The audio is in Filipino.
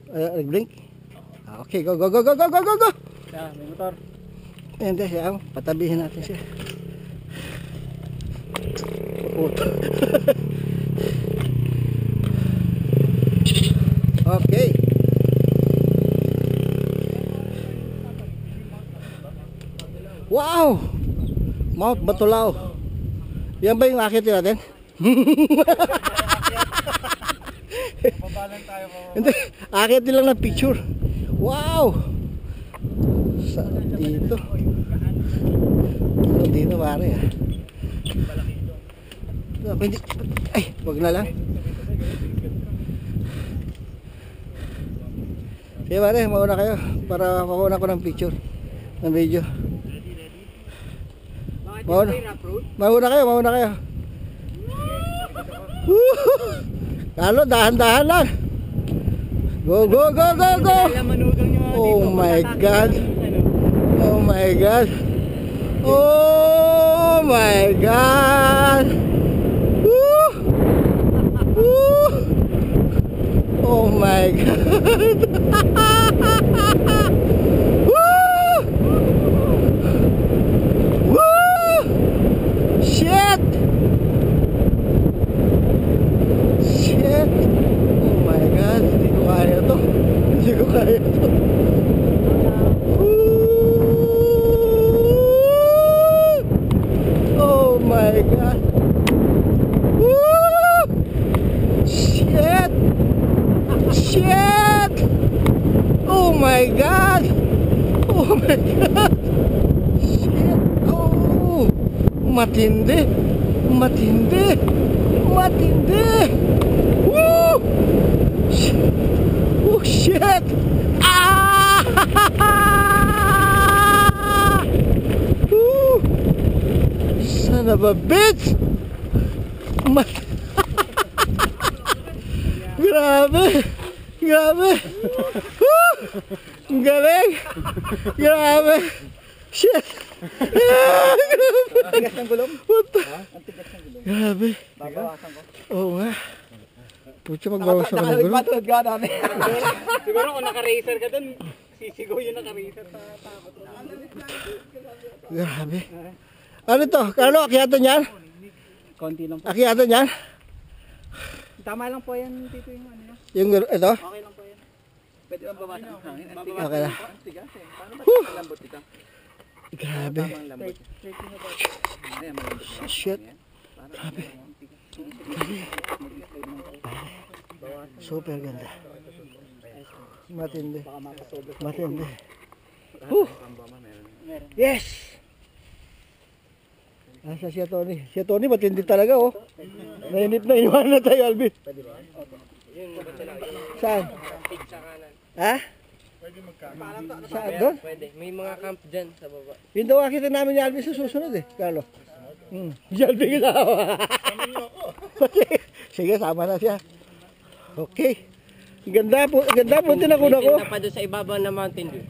Nag-blink? Okay, go, go, go, go, go, go, go, go! Yeah, may motor. Hindi siya, patabihin natin siya. Okay. Wow! Mount Batulao. Yan ba yung akitin natin? Pabalan tayo po. Hindi, akitin lang ng picture. Wow! Saan dito? Dito pare ah. Ay, wag na lang. Sige pare, mauna kayo para makuha ko ng picture, ng video. Mauna kayo. Lalo, dahan-dahan lang. Go, go, go, go, go. Oh my God. Oh my God. Oh my God. Woo! Woo! Oh my God. Woo! Woo! Shit! Shit! Oh my God. Hindi ko kaya to. Hindi ko kaya to. Oh my God. Woo! Shit! Shit! Oh my God! Oh my God! Shit! Oh! Matindi! Matindi! Matindi! Woo! Shit! Oh shit! Ah! Woo! Son of a bitch! Grabe! Grabe! Woo! Ang galing! Grabe! Shit! Ang tigas ng gulong? What the? Ang tigas ng gulong. Grabe! Babawasan ko. Oo nga. Pucha, magbawas ako ng gulo. Patulad ka namin. Siguro kung naka-racer ka dun, sisigaw yung naka-racer sa takot. Grabe. Ano to? Carlo, akyatan yan? Konti lang po. Akyatan yan? Tama lang po yan, Tito, yung ano yan. Yung ito? Okay lang po yan. Pwede bang bawasan ang hangin? Okay na. Ang tigas eh. Paano ba lambot ito? Grabe. Tamang lambot. Ayan, malambot na. Shit. Grabe. Super ganda. Matindi. Matindi. Yes! Asa si Tony? Si Tony matindi talaga oh. Nainip na iwan na tayo, Alvin. Saan? Ha? Saan doon? Pwede. May mga camp dyan sa baba. Yung daw akita namin ni Alvin sa susunod eh, Carlo. Si Alvin kasama. Sige, sama na siya. Okay. Ganda po tinakuna ko. May pa doon sa ibabaw ng Mountain View.